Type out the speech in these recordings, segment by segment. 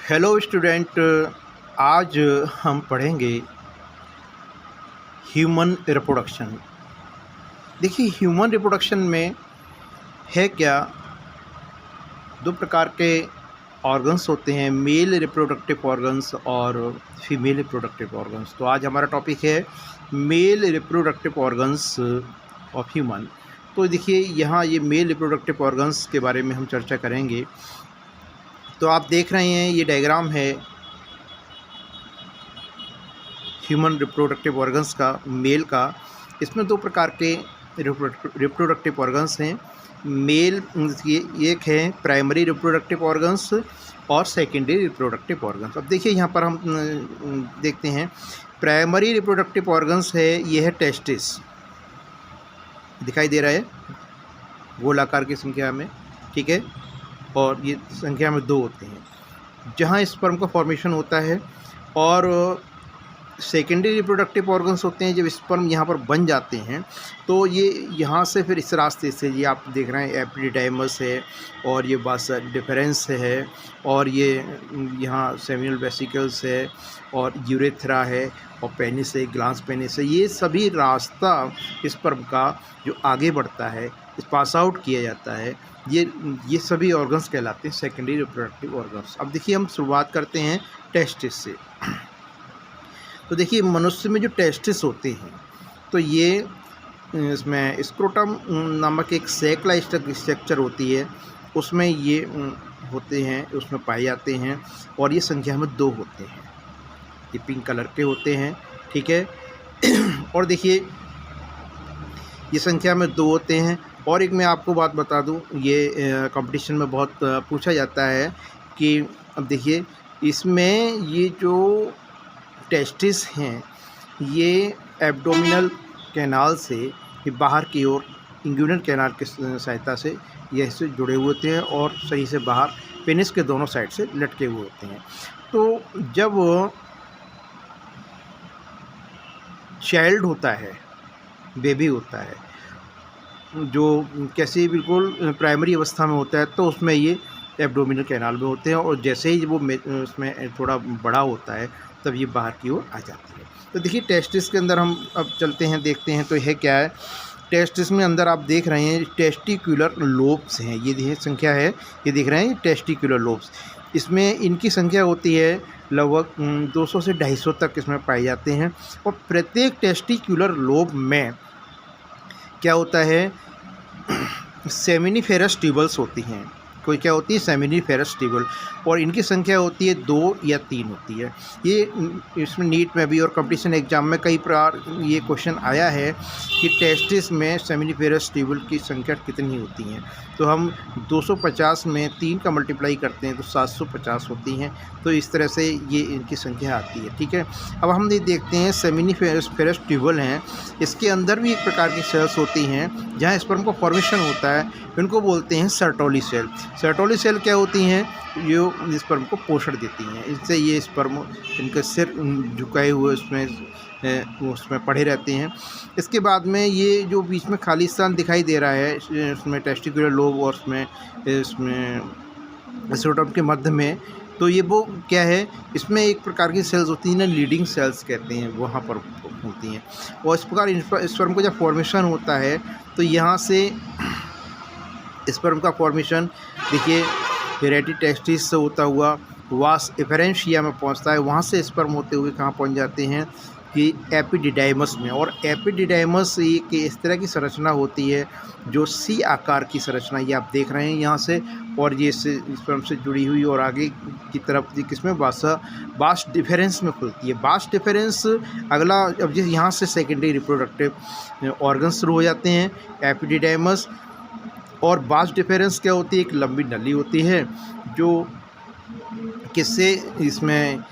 Hello student. आज हम पढ़ेंगे ह्यूमन रिप्रोडक्शन। देखिए, ह्यूमन रिप्रोडक्शन में है क्या, दो प्रकार के ऑर्गन्स होते हैं, मेल रिप्रोडक्टिव ऑर्गन्स और फीमेल रिप्रोडक्टिव ऑर्गन्स। तो आज हमारा टॉपिक है male reproductive organs of human. तो देखिए, यहाँ ये मेल रिप्रोडक्टिव ऑर्गन्स के बारे में हम चर्चा करेंगे। तो आप देख रहे हैं, ये डायग्राम है ह्यूमन रिप्रोडक्टिव ऑर्गन्स का, मेल का। इसमें दो प्रकार के रिप्रोडक्टिव ऑर्गन्स हैं। मेल ये एक है प्राइमरी रिप्रोडक्टिव ऑर्गन्स और सेकेंडरी रिप्रोडक्टिव ऑर्गन्स। अब देखिए, यहाँ पर हम देखते हैं प्राइमरी रिप्रोडक्टिव ऑर्गन्स है, ये है टेस्टिस, दिखाई दे रहा है गोल आकार की संख्या में, ठीक है, और ये संख्या में 2 होते हैं जहाँ स्पर्म का फॉर्मेशन होता है। और सेकेंडरी रिप्रोडक्टिव ऑर्गन्स होते हैं जब स्पर्म यहाँ पर बन जाते हैं, तो ये यहाँ से फिर इस रास्ते से, ये आप देख रहे हैं एपिडिडाइमस है और ये बास डिफरेंस है और ये यहाँ सेमिनल वेसिकल्स है और यूरेथ्रा है और पेनिस है, ग्लांस पेनिस है। ये सभी रास्ता स्पर्म का जो आगे बढ़ता है, पास आउट किया जाता है, ये सभी ऑर्गन्स कहलाते हैं सेकेंडरी रिप्रोडक्टिव ऑर्गन्स। अब देखिए, हम शुरुआत करते हैं टेस्टिस से। तो देखिए, मनुष्य में जो टेस्टिस होते हैं, तो ये इसमें स्क्रोटम नामक एक सैकला स्ट्रक्चर होती है, उसमें ये होते हैं, उसमें पाए जाते हैं और ये संख्या में 2 होते हैं। ये पिंक कलर के होते हैं, ठीक है। और देखिए, ये संख्या में 2 होते हैं। और एक मैं आपको बात बता दूं, ये कंपटीशन में बहुत पूछा जाता है कि अब देखिए, इसमें ये जो टेस्टिस हैं, ये एब्डोमिनल कैनाल से ये बाहर की ओर इंग्यूनल कैनाल की सहायता से ये इससे जुड़े हुए होते हैं और सही से बाहर पेनिस के दोनों साइड से लटके हुए होते हैं। तो जब चाइल्ड होता है, बेबी होता है, जो कैसे बिल्कुल प्राइमरी अवस्था में होता है, तो उसमें ये एब्डोमिनल कैनाल में होते हैं और जैसे ही वो उसमें थोड़ा बड़ा होता है, तब ये बाहर की ओर आ जाती है। तो देखिए, टेस्टिस के अंदर हम अब चलते हैं, देखते हैं तो यह क्या है। टेस्टिस में अंदर आप देख रहे हैं टेस्टिकुलर लोब्स हैं, ये संख्या है, ये देख रहे हैं टेस्टिकुलर लोब्स। इसमें इनकी संख्या होती है लगभग 200 से 250 तक इसमें पाए जाते हैं। और प्रत्येक टेस्टिकुलर लोब में क्या होता है, सेमिनिफेरस ट्यूबल्स होती हैं। कोई क्या होती है, सेमिनिफेरस ट्यूबल, और इनकी संख्या होती है 2 या 3 होती है। ये इसमें नीट में भी और कंपटीशन एग्जाम में कई बार ये क्वेश्चन आया है कि टेस्टिस में सेमिनिफेरस ट्यूबल की संख्या कितनी होती हैं। तो हम 250 में 3 का मल्टीप्लाई करते हैं तो 750 होती हैं। तो इस तरह से ये इनकी संख्या आती है, ठीक है। अब हम ये देखते हैं सेमिनिफेरस ट्यूबल हैं, इसके अंदर भी एक प्रकार की सेल्स होती हैं जहाँ स्पर्म का फॉर्मेशन होता है, इनको बोलते हैं सर्टोली सेल। सर्टोली सेल क्या होती हैं, जो स्पर्म को पोषण देती हैं। इससे ये स्पर्म इनके सिर झुकाए हुए उसमें पड़े रहते हैं। इसके बाद में ये जो बीच में खाली स्थान दिखाई दे रहा है, इसमें टेस्टिकुलर लोब और इसमें स्क्रोटम के मध्य में, तो ये वो क्या है, इसमें एक प्रकार की सेल्स होती हैं ना, लीडिंग सेल्स कहते हैं, वहाँ पर होती हैं। और इस प्रकार स्पर्म को जब फॉर्मेशन होता है, तो यहाँ से स्पर्म का फॉर्मेशन देखिए हेरेटी टेस्टिस से होता हुआ वास एफरेंशिया में पहुंचता है। वहां से स्पर्म होते हुए कहाँ पहुंच जाते हैं कि एपिडिडाइमस में। और एपिडिडाइमस एक इस तरह की संरचना होती है जो सी आकार की संरचना, ये आप देख रहे हैं यहाँ से, और ये स्पर्म से जुड़ी हुई और आगे की तरफ किसमें बास डिफरेंस में खुलती है। बास डिफरेंस अगला, अब यहाँ से सेकेंडरी रिप्रोडक्टिव ऑर्गन शुरू हो जाते हैं, एपिडिडाइमस। और बास डिफरेंस क्या होती है, एक लंबी नली होती है जो किससे इसमें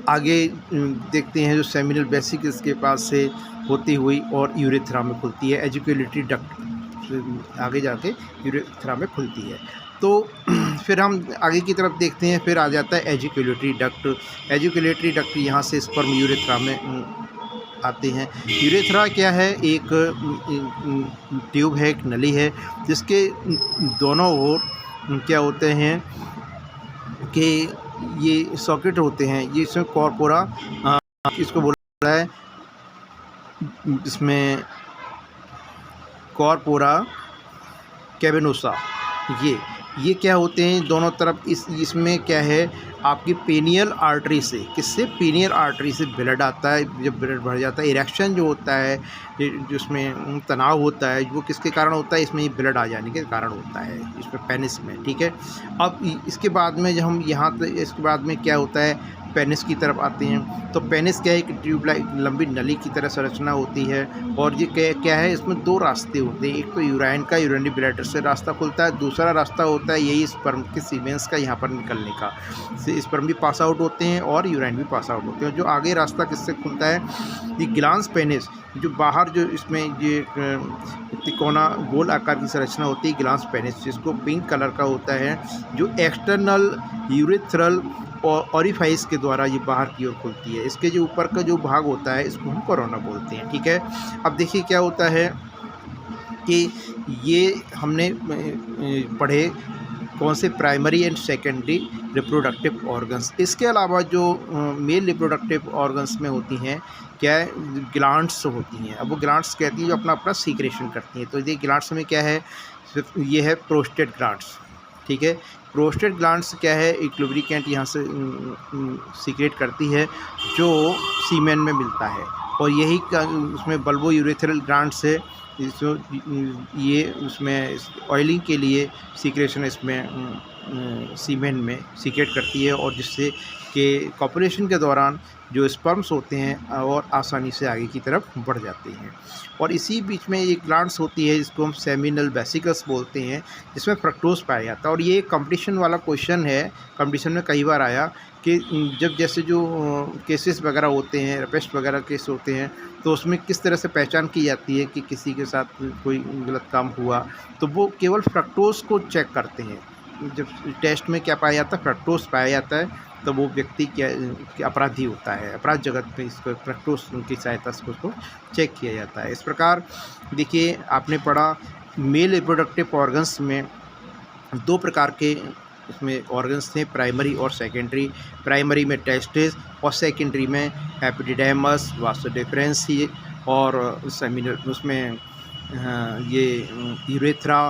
आगे देखते हैं, जो सेमिनल वेसिकल्स के पास से होती हुई और यूरेथ्रा में खुलती है। एजुकुलेटरी डक्ट आगे जाके यूरेथ्रा में खुलती है। तो फिर हम आगे की तरफ देखते हैं, फिर आ जाता है एजुकुलेटरी डक्ट। एजुकुलेटरी डक्ट यहाँ से स्पर्म यूरेथ्रा में आते हैं। यूरेथ्रा क्या है, एक ट्यूब है, एक नली है, जिसके दोनों ओर क्या होते हैं कि ये सॉकेट होते हैं, ये इसमें कॉर्पोरा इसको बोला है, इसमें कॉर्पोरा कैवेनोसा, ये क्या होते हैं दोनों तरफ। इसमें क्या है, आपकी पेनियल आर्टरी से, किससे, पेनियल आर्टरी से ब्लड आता है। जब ब्लड बढ़ जाता है, इरेक्शन जो होता है, जिसमें तनाव होता है, वो किसके कारण होता है, इसमें ब्लड आ जाने के कारण होता है, इसमें पेनिस में, ठीक है। अब इसके बाद में जब हम यहाँ इसके बाद में क्या होता है, पेनिस की तरफ आते हैं। तो पेनिस क्या है, एक ट्यूबलाइट लंबी नली की तरह संरचना होती है, और ये क्या है, इसमें दो रास्ते होते हैं। एक तो यूराइन का, यूरिनरी ब्लैडर से रास्ता खुलता है, दूसरा रास्ता होता है यही स्पर्म के सीमेंस का यहाँ पर निकलने का। स्पर्म भी पास आउट होते हैं और यूराइन भी पास आउट होते हैं। जो आगे रास्ता किससे खुलता है, ये ग्लांस पेनिस, जो बाहर जो इसमें ये तिकोना गोल आकार की संरचना होती है, ग्लांस पेनिस, जिसको पिंक कलर का होता है, जो एक्सटर्नल यूरेथ्रल और ऑरिफाइस के द्वारा ये बाहर की ओर खुलती है। इसके जो ऊपर का जो भाग होता है, इसको हम कोरोना बोलते हैं, ठीक है। अब देखिए क्या होता है कि ये हमने पढ़े कौन से, primary and secondary reproductive organs. इसके अलावा जो मेल रिप्रोडक्टिव ऑर्गन्स में होती हैं, क्या है, ग्लैंड्स होती हैं। अब वो ग्लैंड्स कहती हैं जो अपना अपना सीक्रेशन करती हैं। तो ये ग्लैंड्स में क्या है, ये है प्रोस्टेट ग्लैंड्स, ठीक है। प्रोस्टेट ग्लैंड्स क्या है, एक लुब्रिकेंट यहाँ से सीक्रेट करती है जो सीमेन में मिलता है, और यही उसमें बल्बो यूरेथ्रल ग्लैंड्स है, जो ये उसमें ऑयलिंग के लिए सीक्रेशन इसमें सीमेन में सीक्रेट करती है, और जिससे कि कॉपुलेशन के दौरान जो स्पर्म्स होते हैं और आसानी से आगे की तरफ बढ़ जाते हैं। और इसी बीच में एक ग्लैंड्स होती है जिसको हम सेमिनल वेसिकल्स बोलते हैं, जिसमें फ्रक्टोज पाया जाता है। और ये कंपटीशन वाला क्वेश्चन है, कंपटीशन में कई बार आया कि जब जैसे जो केसेस वगैरह होते हैं, रेपिस्ट वगैरह केस होते हैं, तो उसमें किस तरह से पहचान की जाती है कि किसी के साथ कोई गलत काम हुआ, तो वो केवल फ्रक्टोज को चेक करते हैं। जब टेस्ट में क्या पाया जाता है, फ्रक्टोज पाया जाता है, तो वो व्यक्ति क्या अपराधी होता है। अपराध जगत में इसको फ्रक्टोज की सहायता से उसको चेक किया जाता है। इस प्रकार देखिए, आपने पढ़ा मेल रिप्रोडक्टिव ऑर्गन्स में दो प्रकार के इसमें ऑर्गन्स थे, प्राइमरी और सेकेंडरी। प्राइमरी में टेस्टिस और सेकेंडरी में एपिडिडैमस, वास डिफरेंसी और सेमिनल, उसमें ये यूरेथ्रा,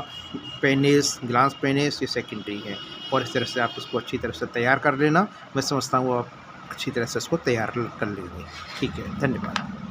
पेनिस, ग्लांस पेनिस, ये सेकेंडरी है। और इस तरह से आप इसको अच्छी तरह से तैयार कर लेना। मैं समझता हूँ आप अच्छी तरह से इसको तैयार कर लेंगे। ठीक है, धन्यवाद।